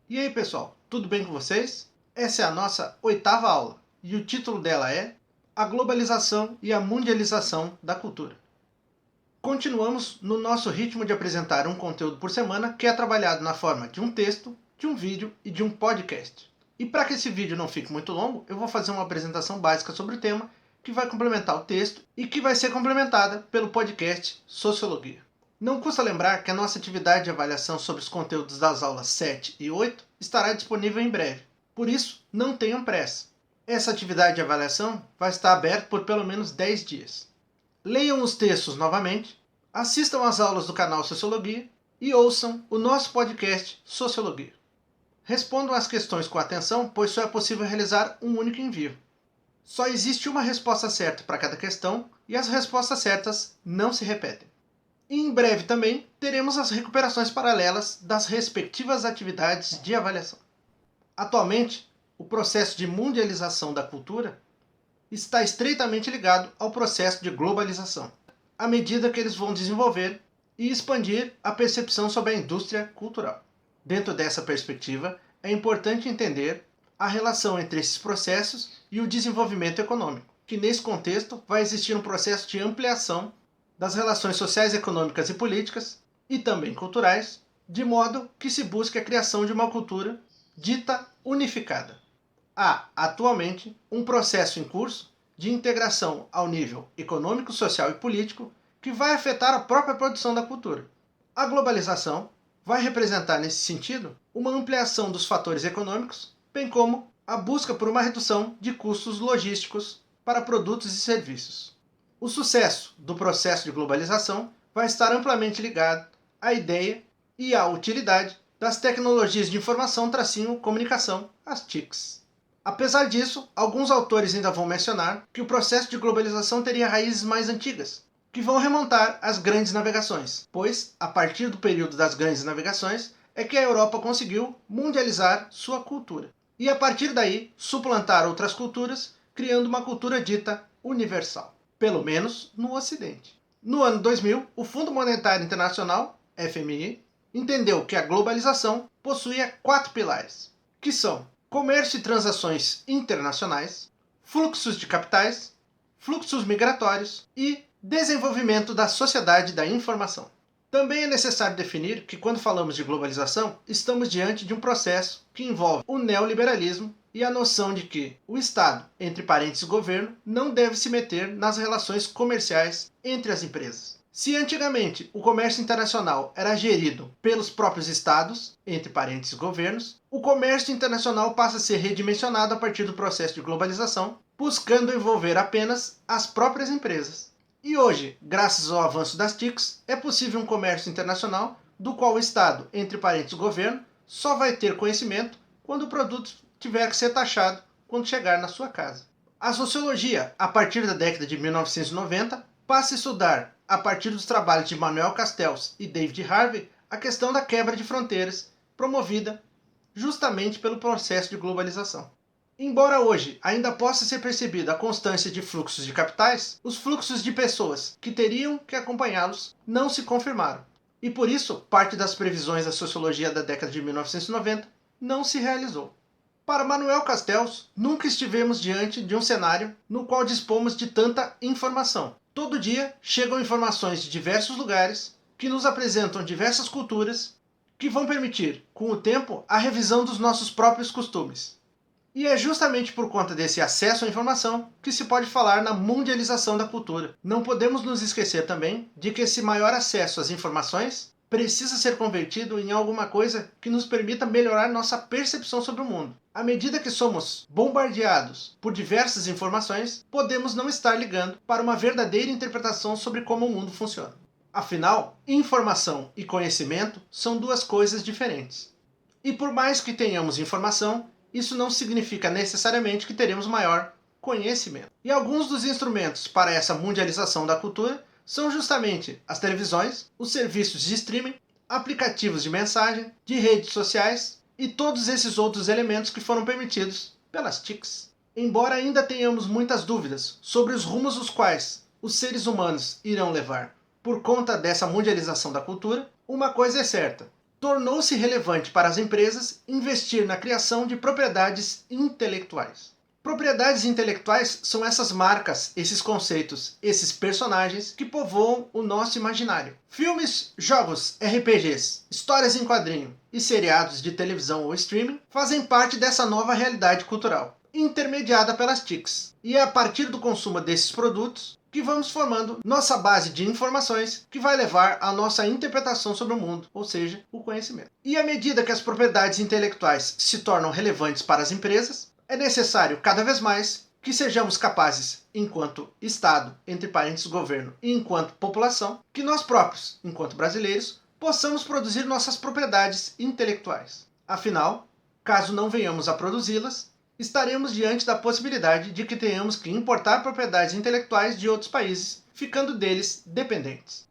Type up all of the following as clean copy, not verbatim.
E aí pessoal, tudo bem com vocês? Essa é a nossa 8ª aula e o título dela é A Globalização e a Mundialização da Cultura. Continuamos no nosso ritmo de apresentar um conteúdo por semana que é trabalhado na forma de um texto, de um vídeo e de um podcast. E para que esse vídeo não fique muito longo, eu vou fazer uma apresentação básica sobre o tema que vai complementar o texto e que vai ser complementada pelo podcast Sociologia. Não custa lembrar que a nossa atividade de avaliação sobre os conteúdos das aulas 7 e 8 estará disponível em breve. Por isso, não tenham pressa. Essa atividade de avaliação vai estar aberta por pelo menos 10 dias. Leiam os textos novamente, assistam às aulas do canal Sociologia e ouçam o nosso podcast Sociologia. Respondam às questões com atenção, pois só é possível realizar um único envio. Só existe uma resposta certa para cada questão e as respostas certas não se repetem. E em breve também teremos as recuperações paralelas das respectivas atividades de avaliação. Atualmente, o processo de mundialização da cultura está estreitamente ligado ao processo de globalização, à medida que eles vão desenvolver e expandir a percepção sobre a indústria cultural. Dentro dessa perspectiva, é importante entender a relação entre esses processos e o desenvolvimento econômico, que nesse contexto vai existir um processo de ampliação das relações sociais, econômicas e políticas, e também culturais, de modo que se busque a criação de uma cultura dita unificada. Há, atualmente, um processo em curso de integração ao nível econômico, social e político que vai afetar a própria produção da cultura. A globalização vai representar, nesse sentido, uma ampliação dos fatores econômicos, bem como a busca por uma redução de custos logísticos para produtos e serviços. O sucesso do processo de globalização vai estar amplamente ligado à ideia e à utilidade das tecnologias de informação-comunicação, as TICs. Apesar disso, alguns autores ainda vão mencionar que o processo de globalização teria raízes mais antigas, que vão remontar às grandes navegações, pois, a partir do período das grandes navegações, é que a Europa conseguiu mundializar sua cultura, e a partir daí suplantar outras culturas, criando uma cultura dita universal, pelo menos no Ocidente. No ano 2000, o Fundo Monetário Internacional, FMI, entendeu que a globalização possuía 4 pilares, que são comércio e transações internacionais, fluxos de capitais, fluxos migratórios e desenvolvimento da sociedade da informação. Também é necessário definir que quando falamos de globalização, estamos diante de um processo que envolve o neoliberalismo e a noção de que o Estado, entre parênteses governo, não deve se meter nas relações comerciais entre as empresas. Se antigamente o comércio internacional era gerido pelos próprios estados, entre parênteses governos, o comércio internacional passa a ser redimensionado a partir do processo de globalização, buscando envolver apenas as próprias empresas. E hoje, graças ao avanço das TICs, é possível um comércio internacional do qual o Estado, entre parênteses governo, só vai ter conhecimento quando o produto tiver que ser taxado quando chegar na sua casa. A sociologia, a partir da década de 1990, passa a estudar, a partir dos trabalhos de Manuel Castells e David Harvey, a questão da quebra de fronteiras, promovida justamente pelo processo de globalização. Embora hoje ainda possa ser percebida a constância de fluxos de capitais, os fluxos de pessoas que teriam que acompanhá-los não se confirmaram. E por isso, parte das previsões da sociologia da década de 1990 não se realizou. Para Manuel Castells, nunca estivemos diante de um cenário no qual dispomos de tanta informação. Todo dia chegam informações de diversos lugares que nos apresentam diversas culturas que vão permitir, com o tempo, a revisão dos nossos próprios costumes. E é justamente por conta desse acesso à informação que se pode falar na mundialização da cultura. Não podemos nos esquecer também de que esse maior acesso às informações precisa ser convertido em alguma coisa que nos permita melhorar nossa percepção sobre o mundo. À medida que somos bombardeados por diversas informações, podemos não estar ligando para uma verdadeira interpretação sobre como o mundo funciona. Afinal, informação e conhecimento são duas coisas diferentes. E por mais que tenhamos informação, isso não significa necessariamente que teremos maior conhecimento. E alguns dos instrumentos para essa mundialização da cultura são justamente as televisões, os serviços de streaming, aplicativos de mensagem, de redes sociais e todos esses outros elementos que foram permitidos pelas TICs. Embora ainda tenhamos muitas dúvidas sobre os rumos os quais os seres humanos irão levar Por conta dessa mundialização da cultura, uma coisa é certa: tornou-se relevante para as empresas investir na criação de propriedades intelectuais. Propriedades intelectuais são essas marcas, esses conceitos, esses personagens que povoam o nosso imaginário. Filmes, jogos, RPGs, histórias em quadrinho e seriados de televisão ou streaming fazem parte dessa nova realidade cultural, intermediada pelas TICs. E é a partir do consumo desses produtos que vamos formando nossa base de informações que vai levar à nossa interpretação sobre o mundo, ou seja, o conhecimento. E à medida que as propriedades intelectuais se tornam relevantes para as empresas, é necessário cada vez mais que sejamos capazes, enquanto Estado, entre parênteses governo, e enquanto população, que nós próprios, enquanto brasileiros, possamos produzir nossas propriedades intelectuais. Afinal, caso não venhamos a produzi-las, estaremos diante da possibilidade de que tenhamos que importar propriedades intelectuais de outros países, ficando deles dependentes.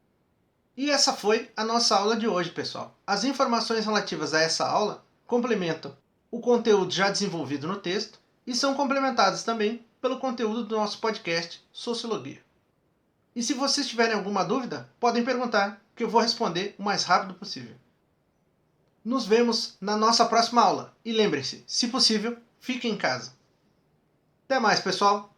E essa foi a nossa aula de hoje, pessoal. As informações relativas a essa aula complementam o conteúdo já desenvolvido no texto e são complementadas também pelo conteúdo do nosso podcast Sociologia. E se vocês tiverem alguma dúvida, podem perguntar, que eu vou responder o mais rápido possível. Nos vemos na nossa próxima aula e lembrem-se, se possível, fiquem em casa. Até mais, pessoal!